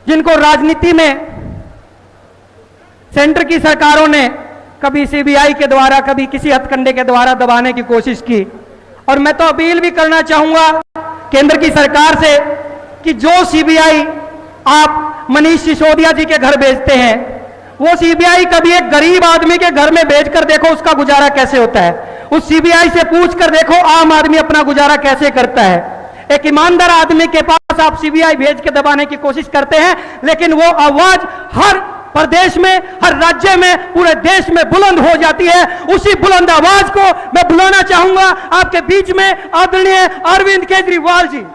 जिनको राजनीति में सेंटर की सरकारों ने कभी सीबीआई के द्वारा, कभी किसी हथकंडे के द्वारा दबाने की कोशिश की। और मैं तो अपील भी करना चाहूंगा केंद्र की सरकार से कि जो सीबीआई आप मनीष सिसोदिया जी के घर भेजते हैं, वो सीबीआई कभी एक गरीब आदमी के घर में भेजकर देखो उसका गुजारा कैसे होता है। उस सीबीआई से पूछ कर देखो आम आदमी अपना गुजारा कैसे करता है। एक ईमानदार आदमी के पास आप सीबीआई भेज के दबाने की कोशिश करते हैं, लेकिन वो आवाज हर प्रदेश में, हर राज्य में, पूरे देश में बुलंद हो जाती है। उसी बुलंद आवाज को मैं बुलाना चाहूंगा आपके बीच में, आदरणीय अरविंद केजरीवाल जी।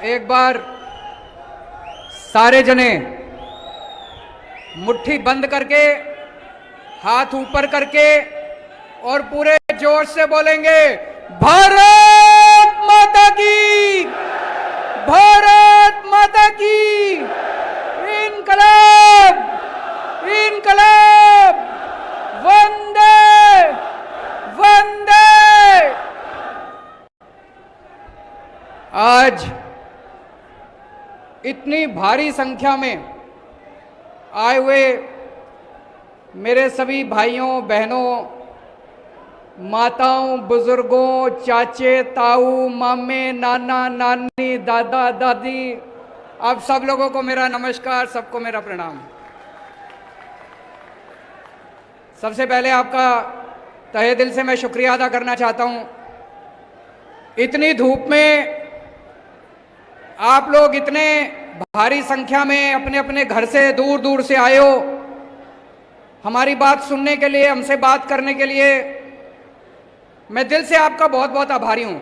एक बार सारे जने मुट्ठी बंद करके, हाथ ऊपर करके और पूरे जोश से बोलेंगे, भारत माता की, भारत माता की, इनकलाब, इनकलाब, वंदे वंदे। आज इतनी भारी संख्या में आए हुए मेरे सभी भाइयों बहनों, माताओं, बुजुर्गों, चाचे, ताऊ, मामे, नाना, नानी, दादा, दादी, आप सब लोगों को मेरा नमस्कार, सबको मेरा प्रणाम। सबसे पहले आपका तहे दिल से मैं शुक्रिया अदा करना चाहता हूं। इतनी धूप में आप लोग इतने भारी संख्या में अपने अपने घर से दूर दूर से आए हो हमारी बात सुनने के लिए, हमसे बात करने के लिए। मैं दिल से आपका बहुत बहुत आभारी हूं।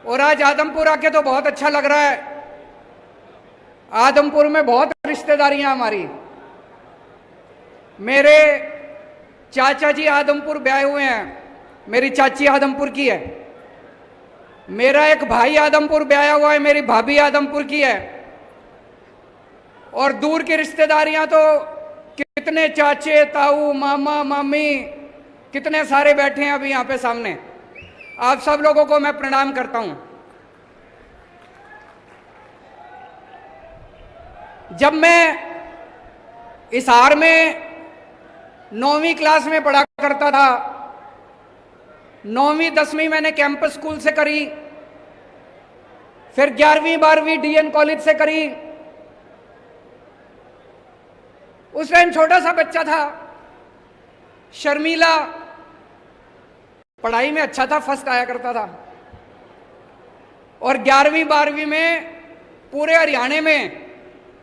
और आज आदमपुर आके तो बहुत अच्छा लग रहा है। आदमपुर में बहुत रिश्तेदारियां हमारी। मेरे चाचा जी आदमपुर ब्याहे हुए हैं, मेरी चाची आदमपुर की है। मेरा एक भाई आदमपुर ब्याया हुआ है, मेरी भाभी आदमपुर की है। और दूर की रिश्तेदारियां तो कितने चाचे, ताऊ, मामा, मामी, कितने सारे बैठे हैं अभी यहां पे सामने। आप सब लोगों को मैं प्रणाम करता हूं। जब मैं हिसार में 9वीं क्लास में पढ़ा करता था, 9वीं 10वीं मैंने कैंपस स्कूल से करी, फिर 11वीं 12वीं डीएन कॉलेज से करी। उस टाइम छोटा सा बच्चा था, शर्मीला, पढ़ाई में अच्छा था, फर्स्ट आया करता था। और 11वीं 12वीं में पूरे हरियाणा में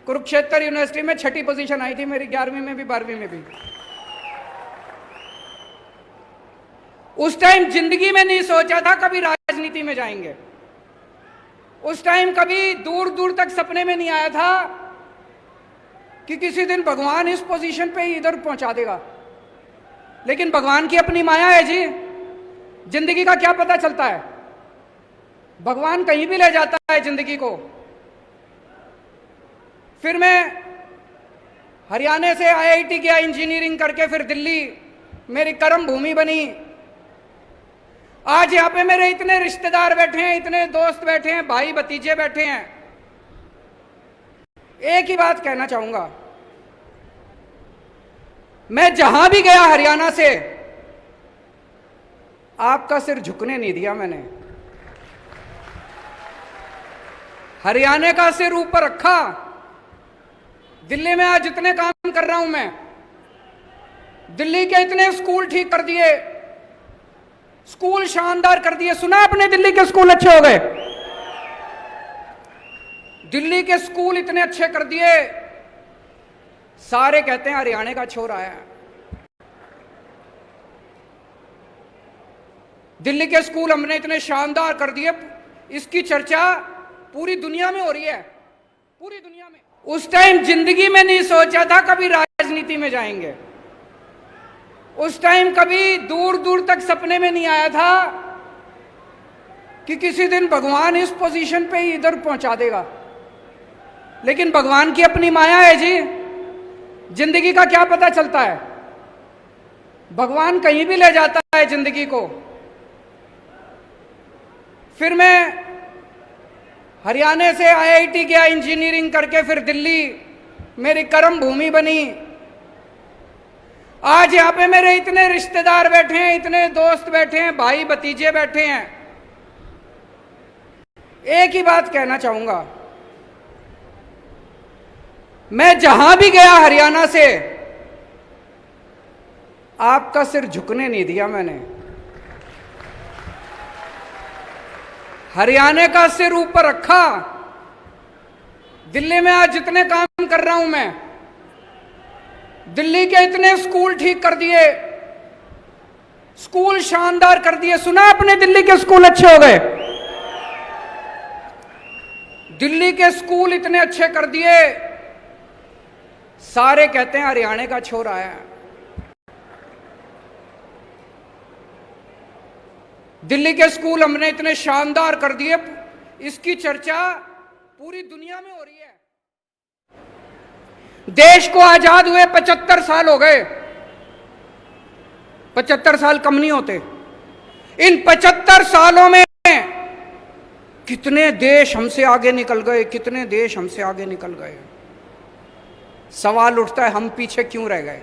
कुरुक्षेत्र यूनिवर्सिटी में 6ठी पोजीशन आई थी मेरी, 11वीं में भी 12वीं में भी। उस टाइम जिंदगी में नहीं सोचा था कभी राजनीति में जाएंगे। उस टाइम कभी दूर दूर तक सपने में नहीं आया था कि किसी दिन भगवान इस पोजीशन पे इधर पहुंचा देगा। लेकिन भगवान की अपनी माया है जी। जिंदगी का क्या पता चलता है, भगवान कहीं भी ले जाता है जिंदगी को। फिर मैं हरियाणा से आईआईटी किया इंजीनियरिंग करके, फिर दिल्ली मेरी कर्म भूमि बनी। आज यहां पे मेरे इतने रिश्तेदार बैठे हैं, इतने दोस्त बैठे हैं, भाई भतीजे बैठे हैं। एक ही बात कहना चाहूंगा, मैं जहां भी गया हरियाणा से, आपका सिर झुकने नहीं दिया मैंने। हरियाणा का सिर ऊपर रखा। दिल्ली में आज जितने काम कर रहा हूं मैं, दिल्ली के इतने स्कूल ठीक कर दिए, स्कूल शानदार कर दिए। सुना आपने दिल्ली के स्कूल अच्छे हो गए? दिल्ली के स्कूल इतने अच्छे कर दिए, सारे कहते हैं हरियाणा का छोरा है। दिल्ली के स्कूल हमने इतने शानदार कर दिए, इसकी चर्चा पूरी दुनिया में हो रही है, पूरी दुनिया में। उस टाइम जिंदगी में नहीं सोचा था कभी राजनीति में जाएंगे। उस टाइम कभी दूर दूर तक सपने में नहीं आया था कि किसी दिन भगवान इस पोजीशन पे ही इधर पहुंचा देगा। लेकिन भगवान की अपनी माया है जी। जिंदगी का क्या पता चलता है, भगवान कहीं भी ले जाता है जिंदगी को। फिर मैं हरियाणा से IIT गया इंजीनियरिंग करके, फिर दिल्ली मेरी कर्म भूमि बनी। आज यहां पे मेरे इतने रिश्तेदार बैठे हैं, इतने दोस्त बैठे हैं, भाई भतीजे बैठे हैं। एक ही बात कहना चाहूंगा, मैं जहां भी गया हरियाणा से, आपका सिर झुकने नहीं दिया मैंने। हरियाणा का सिर ऊपर रखा। दिल्ली में आज जितने काम कर रहा हूं मैं, दिल्ली के इतने स्कूल ठीक कर दिए, स्कूल शानदार कर दिए। सुना आपने दिल्ली के स्कूल अच्छे हो गए? दिल्ली के स्कूल इतने अच्छे कर दिए, सारे कहते हैं हरियाणा का छोरा है। दिल्ली के स्कूल हमने इतने शानदार कर दिए, इसकी चर्चा पूरी दुनिया में हो रही है। देश को आजाद हुए 75 साल हो गए। 75 साल कम नहीं होते। इन 75 सालों में कितने देश हमसे आगे निकल गए, कितने देश हमसे आगे निकल गए। सवाल उठता है, हम पीछे क्यों रह गए?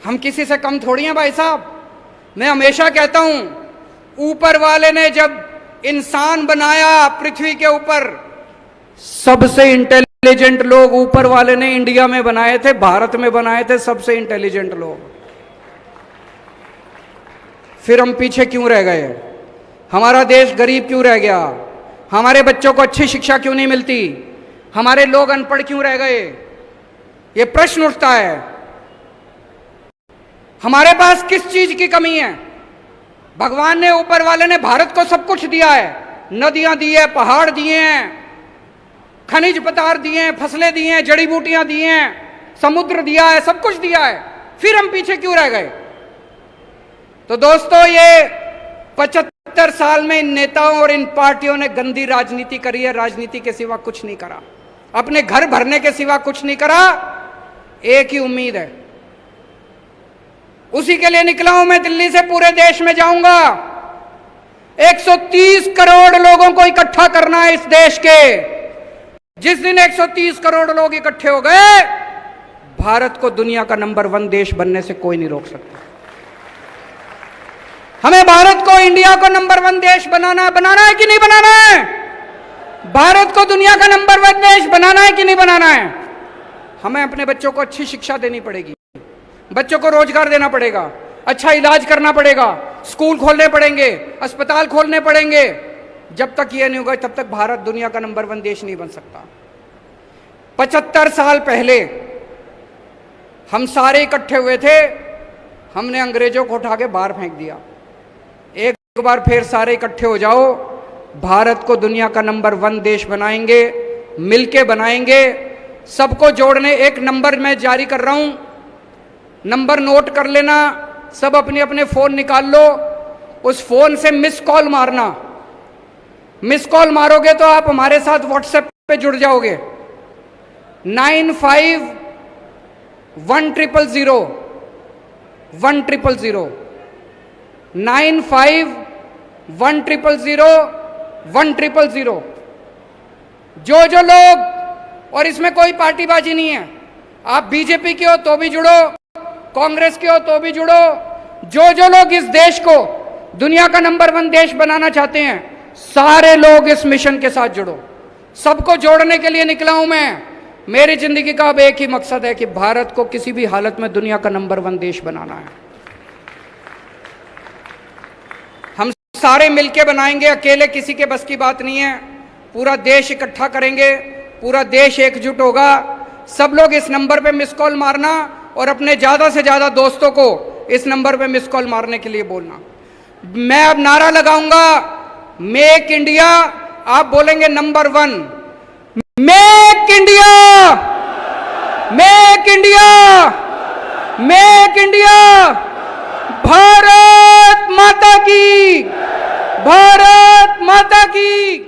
हम किसी से कम थोड़ी हैं भाई साहब। मैं हमेशा कहता हूं, ऊपर वाले ने जब इंसान बनाया पृथ्वी के ऊपर, सबसे इंटेलिजेंट लोग ऊपर वाले ने इंडिया में बनाए थे, भारत में बनाए थे सबसे इंटेलिजेंट लोग। फिर हम पीछे क्यों रह गए? हमारा देश गरीब क्यों रह गया? हमारे बच्चों को अच्छी शिक्षा क्यों नहीं मिलती? हमारे लोग अनपढ़ क्यों रह गए? ये प्रश्न उठता है। हमारे पास किस चीज की कमी है? भगवान ने, ऊपर वाले ने भारत को सब कुछ दिया है। नदियां दी है, पहाड़ दिए हैं, खनिज पदार्थ दिए हैं, फसलें दी हैं, जड़ी बूटियां दी हैं, समुद्र दिया है, सब कुछ दिया है। फिर हम पीछे क्यों रह गए? तो दोस्तों, ये 75 साल में इन नेताओं और इन पार्टियों ने गंदी राजनीति करी है। राजनीति के सिवा कुछ नहीं करा, अपने घर भरने के सिवा कुछ नहीं करा। एक ही उम्मीद है, उसी के लिए निकला हूं मैं। दिल्ली से पूरे देश में जाऊंगा। 130 करोड़ लोगों को इकट्ठा करना है इस देश के। जिस दिन 130 करोड़ लोग इकट्ठे हो गए, भारत को दुनिया का नंबर 1 देश बनने से कोई नहीं रोक सकता। हमें भारत को, इंडिया को नंबर 1 देश बनाना है कि नहीं बनाना है? भारत को दुनिया का नंबर 1 देश बनाना है कि नहीं बनाना है? हमें अपने बच्चों को अच्छी शिक्षा देनी पड़ेगी, बच्चों को रोजगार देना पड़ेगा, अच्छा इलाज करना पड़ेगा, स्कूल खोलने पड़ेंगे, अस्पताल खोलने पड़ेंगे। जब तक ये नहीं होगा, तब तक भारत दुनिया का नंबर 1 देश नहीं बन सकता। 75 साल पहले हम सारे इकट्ठे हुए थे, हमने अंग्रेजों को उठा के बाहर फेंक दिया। एक बार फिर सारे इकट्ठे हो जाओ, भारत को दुनिया का नंबर 1 देश बनाएंगे, मिलके बनाएंगे। सबको जोड़ने एक नंबर मैं जारी कर रहा हूं, नंबर नोट कर लेना। सब अपने अपने फोन निकाल लो, उस फोन से मिस कॉल मारना। मिस कॉल मारोगे तो आप हमारे साथ व्हाट्सएप पे जुड़ जाओगे। 951000 1000 951000 1000। जो जो लोग, और इसमें कोई पार्टीबाजी नहीं है, आप बीजेपी के हो तो भी जुड़ो, कांग्रेस के हो तो भी जुड़ो। जो जो लोग इस देश को दुनिया का नंबर 1 देश बनाना चाहते हैं, सारे लोग इस मिशन के साथ जुड़ो। सबको जोड़ने के लिए निकला हूं मैं। मेरी जिंदगी का अब एक ही मकसद है कि भारत को किसी भी हालत में दुनिया का नंबर 1 देश बनाना है। हम सारे मिलके बनाएंगे, अकेले किसी के बस की बात नहीं है। पूरा देश इकट्ठा करेंगे, पूरा देश एकजुट होगा। सब लोग इस नंबर पे मिस कॉल मारना और अपने ज्यादा से ज्यादा दोस्तों को इस नंबर पे मिस कॉल मारने के लिए बोलना। मैं अब नारा लगाऊंगा, मेक इंडिया। आप बोलेंगे number 1, make India, make India, make India. Bharat माता की, भारत माता की।